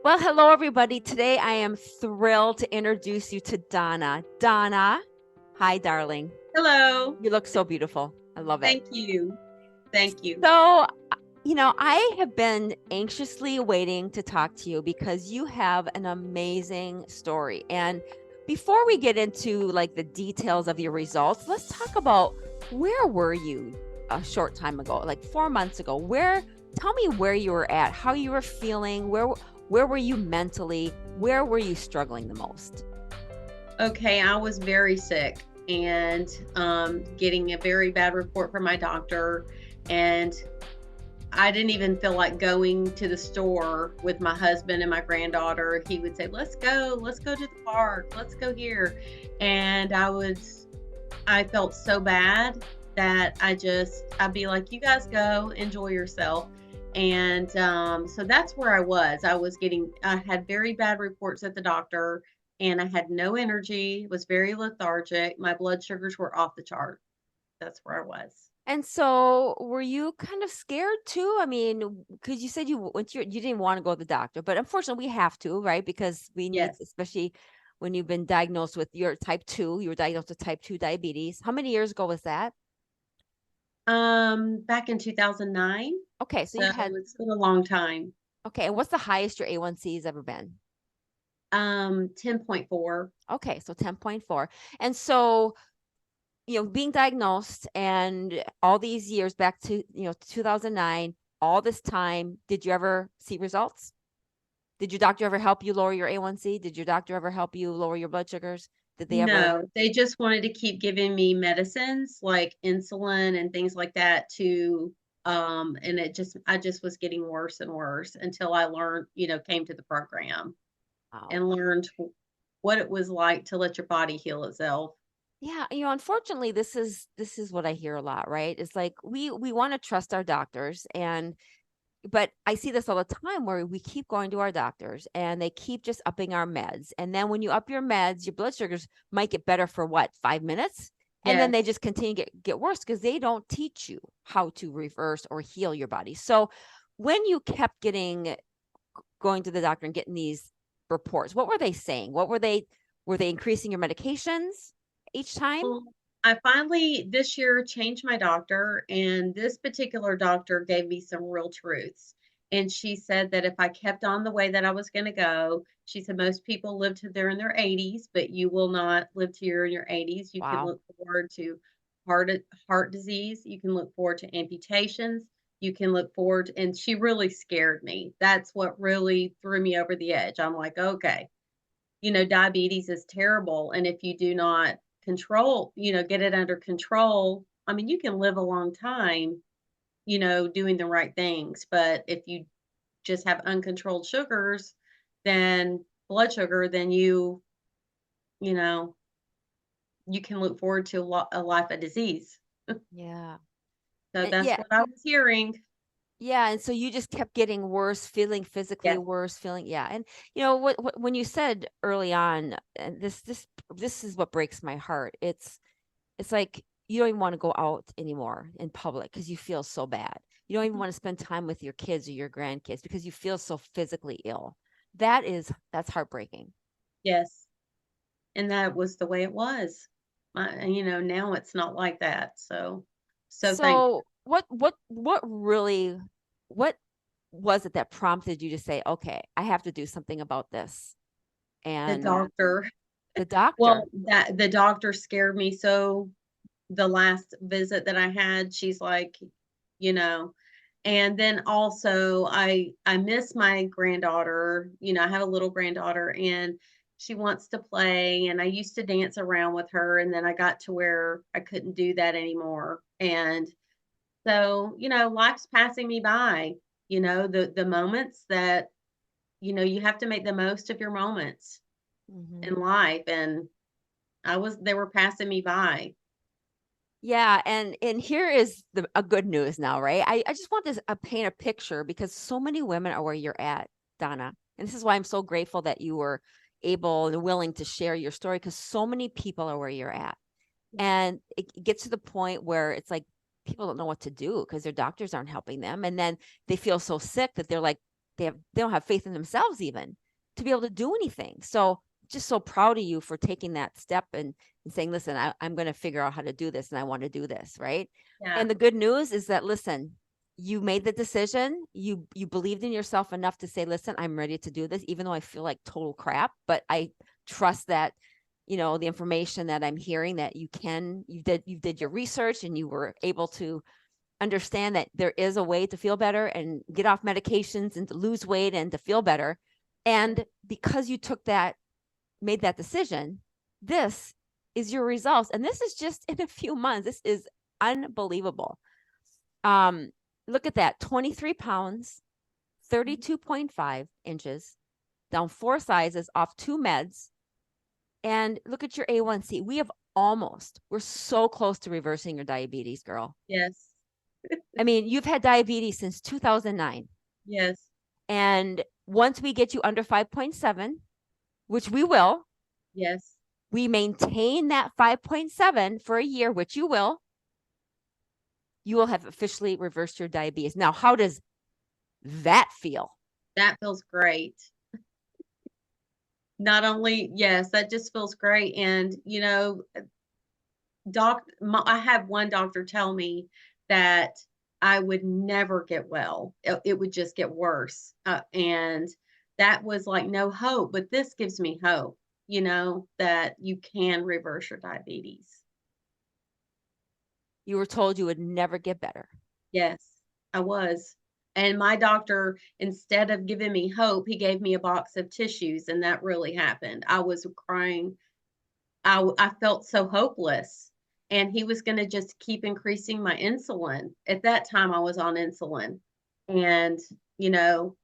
Well, hello, everybody. Today I am thrilled to introduce you to Donna. Donna, hi, darling. Hello. You look so beautiful. I love it. Thank you. Thank you. So, I have been anxiously waiting to talk to you because you have an amazing story. And before we get into like the details of your results, let's talk about where were you a short time ago, like 4 months ago? Tell me where you were at, how you were feeling, where were you mentally, where were you struggling the most? Okay, I was very sick and getting a very bad report from my doctor. And I didn't even feel like going to the store with my husband and my granddaughter. He would say, let's go to the park, let's go here. And I felt so bad that I'd be like, you guys go enjoy yourself. And so that's where I had very bad reports at the doctor, and I had no energy, was very lethargic. My blood sugars were off the chart. That's where I was. And so were you kind of scared too? I mean, because you said you didn't want to go to the doctor, but unfortunately we have to, right? Because we need, Yes. especially when you've been diagnosed with your type 2, you were diagnosed with type 2 diabetes. How many years ago was that? Back in 2009. Okay, so So you've had, it's been a long time. okay, and what's the highest your A1c has ever been? 10.4. Okay, so 10.4. And so, being diagnosed and all these years back to, 2009, all this time, did you ever see results? Did your doctor ever help you lower your A1c? Did your doctor ever help you lower your blood sugars? Did they ever? No, they just wanted to keep giving me medicines like insulin and things like that and I just was getting worse and worse until I learned, came to the program Oh, and learned what it was like to let your body heal itself. yeah. Unfortunately, this is what I hear a lot, right? It's like we want to trust our doctors, and but I see this all the time where we keep going to our doctors and they keep just upping our meds. And then when you up your meds, your blood sugars might get better for what, 5 minutes? And then they Yes. just continue to get worse because they don't teach you how to reverse or heal your body. So when you kept going to the doctor and getting these reports, what were they saying? Were they increasing your medications each time? Well, I finally this year changed my doctor, and this particular doctor gave me some real truths. And she said that if I kept on the way that I was going to go, she said most people live to they're in their 80s, but you will not live to you're in your 80s. You can Wow. look forward to heart heart disease. You can look forward to amputations. You can look forward, and she really scared me. That's what really threw me over the edge. I'm like, okay, diabetes is terrible. And if you do not get it under control, I mean, you can live a long time, doing the right things. But if you just have uncontrolled sugars, then blood sugar, then you know, you can look forward to a life of disease. Yeah. So And that's yeah. what I was hearing. Yeah, and so you just kept getting worse, feeling physically Yes. worse, feeling yeah. And what when you said early on, and this is what breaks my heart. It's like you don't even want to go out anymore in public because you feel so bad. You don't even Mhm. want to spend time with your kids or your grandkids because you feel so physically ill. That's heartbreaking. Yes. And that was the way it was. Now it's not like that. So thankful. So what was it that prompted you to say, okay, I have to do something about this? The And doctor the doctor. Well, that the doctor scared me so the last visit that I had, she's like, you know and then also I miss my granddaughter. I have a little granddaughter, and she wants to play, and I used to dance around with her, and then I got to where I couldn't do that anymore. And so, life's passing me by. The moments that, you have to make the most of your moments in Mhm. life, and they were passing me by. Yeah, and here is a good news now, right? I just want this paint a picture because so many women are where you're at, Donna. And this is why I'm so grateful that you were able and willing to share your story because so many people are where you're at. And it gets to the point where it's like people don't know what to do because their doctors aren't helping them. And then they feel so sick that they're like they don't have faith in themselves even to be able to do anything. So just so proud of you for taking that step and saying, listen, I'm going to figure out how to do this and I want to do this. Right. Yeah. And the good news is that, listen, you made the decision. You believed in yourself enough to say, listen, I'm ready to do this, even though I feel like total crap, but I trust that, the information that I'm hearing, that you did your research and you were able to understand that there is a way to feel better and get off medications and to lose weight and to feel better. And because you made that decision, this is your results. And this is just in a few months. This is unbelievable. Look at that, 23 pounds, 32.5 inches, down 4 sizes, off 2 meds. And look at your A1c. We're so close to reversing your diabetes, girl. Yes. I mean, you've had diabetes since 2009. Yes. And once we get you under 5.7, which we will, Yes. we maintain that 5.7 for a year, which you will have officially reversed your diabetes. Now, how does that feel? That feels great. Not only, yes, that just feels great. And, I had one doctor tell me that I would never get well. It would just get worse. And that was like no hope, but this gives me hope, that you can reverse your diabetes. You were told you would never get better. Yes, I was. And my doctor, instead of giving me hope, he gave me a box of tissues, and that really happened. I was crying. I felt so hopeless. And he was going to just keep increasing my insulin. At that time, I was on insulin. And, you know,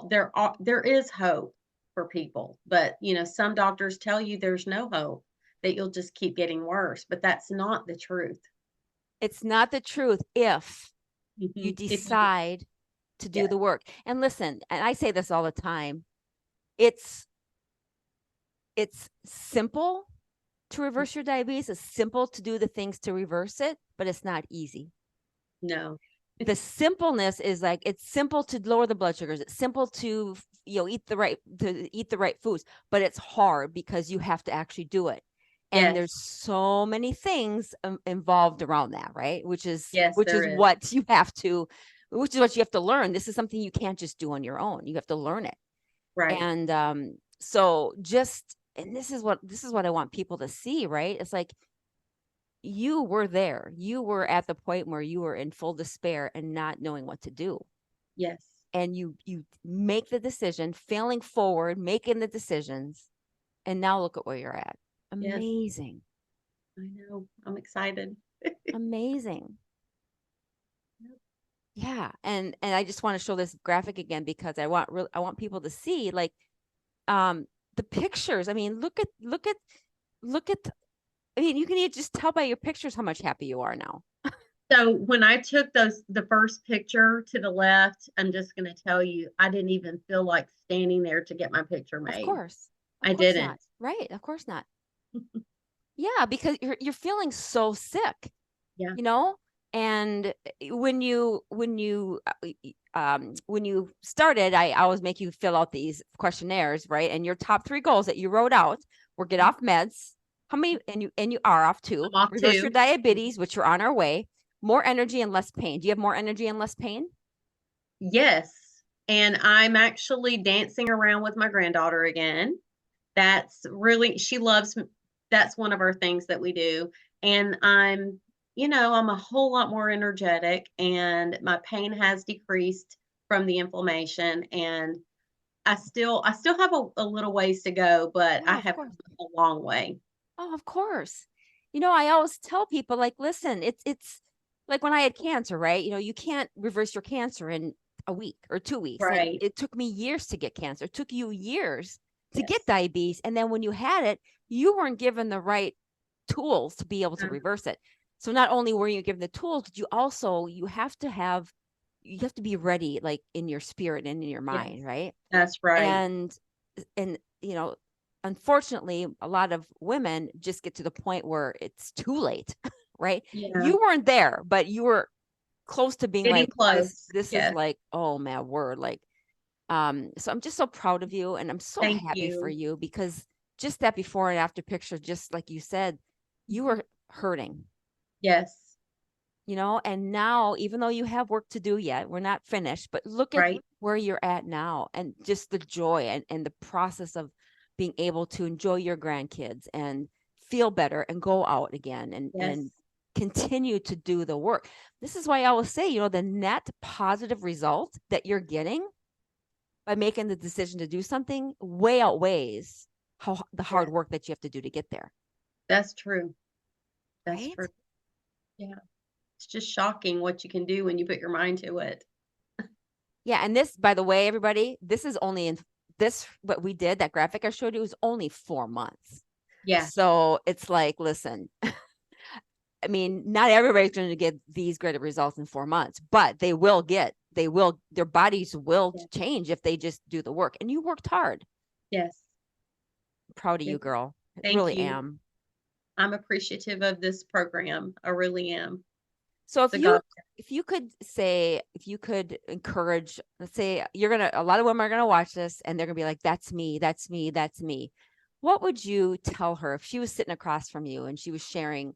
there is hope for people, but, some doctors tell you there's no hope, that you'll just keep getting worse. But that's not the truth. It's not the truth if you Mhm. If you, decide to do yeah, the work. And listen, and I say this all the time, it's simple to reverse your diabetes. It's simple to do the things to reverse it, but it's not easy. no, The simpleness is like, it's simple to lower the blood sugars. It's simple to eat the right foods, but it's hard because you have to actually do it. And yes, there's so many things involved around that, right? Which is yes, which there is is. what you have to which is what you have to learn. This is something you can't just do on your own. You have to learn it. Right. And so just and this is what I want people to see, right? It's like, you were there. You were at the point where you were in full despair and not knowing what to do. Yes, And you make the decision, failing forward, making the decisions, and now look at where you're at. yes, Amazing. I know. I'm excited. Amazing. Yep. Yeah. And I just want to show this graphic again because I want people to see, like, the pictures. I mean, look at I mean, you can just tell by your pictures how much happy you are now. So when I took the first picture to the left, I'm just going to tell you, I didn't even feel like standing there to get my picture Of made. course. Of I course not. didn't. Right. Of course not. Yeah, because you're feeling so sick, Yeah. you know? And when you started, I always make you fill out these questionnaires, right? And your top 3 goals that you wrote out were: get off meds. How many? And you are off 2. I'm off Reverse your too. diabetes, which you're on our way. More energy and less pain. Do you have more energy and less pain? Yes. And I'm actually dancing around with my granddaughter again. That's really, she loves, that's one of our things that we do. And I'm a whole lot more energetic, and my pain has decreased from the inflammation. And I still have a little ways to go, but I Yeah, of have course. come a long way. Oh, of course. I always tell people, like, listen, it's like when I had cancer, right? You can't reverse your cancer in a week or 2 weeks. And Right. it took me years to get cancer. It took you years to get Yes. diabetes. And then when you had it, you weren't given the right tools to be able to Uh, reverse it. So not only were you given the tools, but you have to be ready, like, in your spirit and in your yes. mind, right? That's right. and and unfortunately, a lot of women just get to the point where it's too late. Right? Yeah. You weren't there, but you were close to being Getting like, close. this is Yes. like, oh man, word, like, So I'm just so proud of you, and I'm so Thank happy for you. you, because just that before and after picture, just like you said, you Mhm. were hurting, Yes. and now, even though you have work to do yet, we're not finished, but look at Right. where you're at now, and just the joy and the process of being able to enjoy your grandkids and feel better and go out again and Yes. continue to do the work. This is why I always say, the net positive result that you're getting by making the decision to do something way outweighs the hard Yes. work that you have to do to get there. That's true. That's Right? true. Yeah. It's just shocking what you can do when you put your mind to it. Yeah. And this, by the way, everybody, this is only in this, what we did, that graphic I showed you, was only 4 months. Yeah. So it's like, listen, I mean, not everybody's going to get these great results in 4 months, but their bodies will Yeah. change if they just do the work. And you worked hard. Yes. I'm proud of Yes. you, girl. I Thank really you. am. I'm appreciative of this program. I really am. So It's a God. if you could encourage, let's say a lot of women are gonna watch this and they're gonna be like, that's me, that's me, that's me. What would you tell her if she was sitting across from you and she was sharing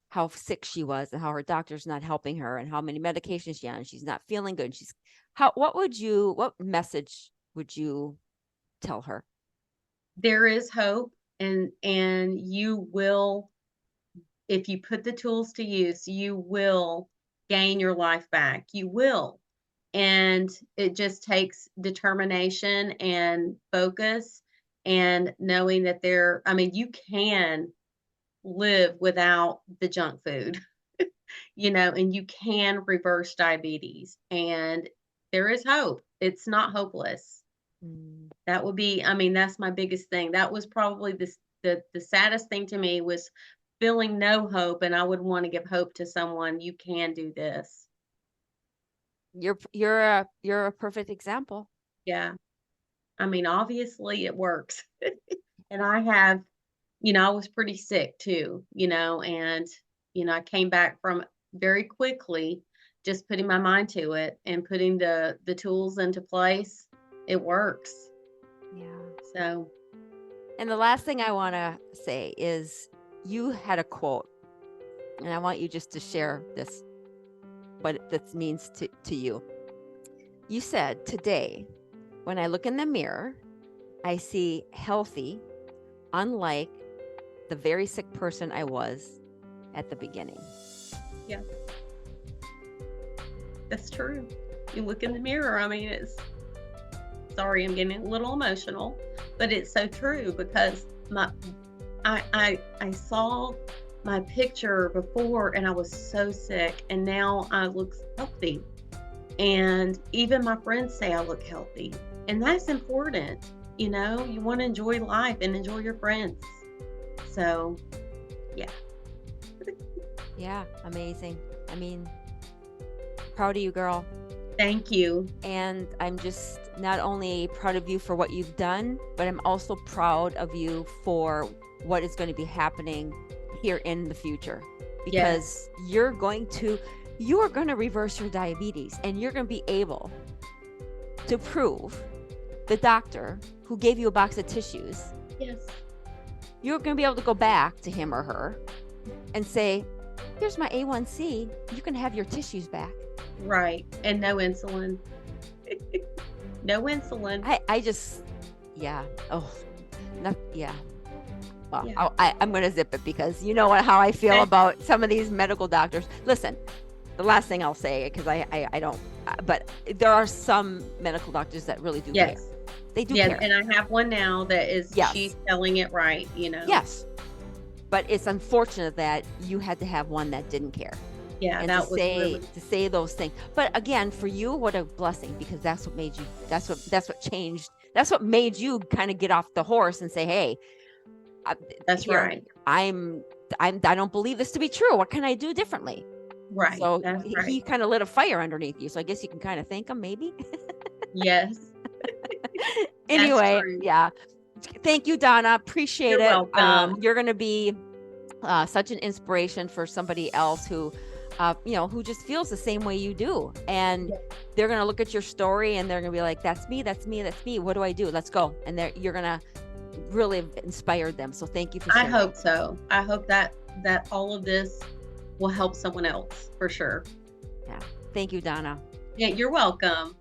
how sick she was and how her doctor's not helping her and how many medications she's on and she's not feeling good? What message would you tell her? There is hope, and you will, if you put the tools to use, you will gain your life back. You will. And it just takes determination and focus and knowing that I mean, you can live without the junk food, and you can reverse diabetes. And there is hope. It's not hopeless. Mm, That would be, I mean, that's my biggest thing. That was probably the saddest thing to me was feeling no hope, and I would wanna give hope to someone, "You can do this." you're a perfect example. Yeah. I mean, obviously, it works. And I have, I was pretty sick too, and, I came back from very quickly, just putting my mind to it and putting the tools into place. It works. Yeah. So, And the last thing I want to say is, you had a quote, and I want you just to share this, what this means to you. You said, today, when I look in the mirror, I see healthy, unlike the very sick person I was at the beginning. yeah, that's true. You look in the mirror, I mean, sorry, I'm getting a little emotional, but it's so true because I saw my picture before and I was so sick, and now I look healthy. And even my friends say I look healthy. And that's important. You want to enjoy life and enjoy your friends. So, yeah. Yeah, amazing. I mean, proud of you, girl. Thank you. And I'm just not only proud of you for what you've done, but I'm also proud of you for what is going to be happening here in the future, because Yes. you are going to reverse your diabetes, and you're going to be able to prove the doctor who gave you a box of tissues, Yes. you're going to be able to go back to him or her and say, here's my A1c, you can have your tissues back. Right. And no insulin. No insulin. I just, yeah. Oh, not, yeah. Well, Yeah. I'm going to zip it, because you know how I feel Okay. about some of these medical doctors. Listen, the last thing I'll say, because I don't, but there are some medical doctors that really do care. Yes. They do Yes. care. And I have one now that Yes. she's telling it right. Yes. But it's unfortunate that you had to have one that didn't care. Yeah. And That was really, to say those things. But again, for you, what a blessing, because that's what made you, that's what changed. That's what made you kind of get off the horse and say, hey, that's here, right. I don't believe this to be true. What can I do differently? Right. So That's he right. kind of lit a fire underneath you. So I guess you can kind of thank him, maybe. Yes. That's Anyway, true. yeah. Thank you, Donna. Appreciate You're it. welcome. You're going to be such an inspiration for somebody else who who just feels the same way you do. And Yeah. they're going to look at your story and they're going to be like, that's me, that's me, that's me. What do I do? Let's go. And you're going to really have inspired them. So thank you for I sharing. hope so. I hope that all of this will help someone else for sure. Yeah. Thank you, Donna. Yeah, you're welcome.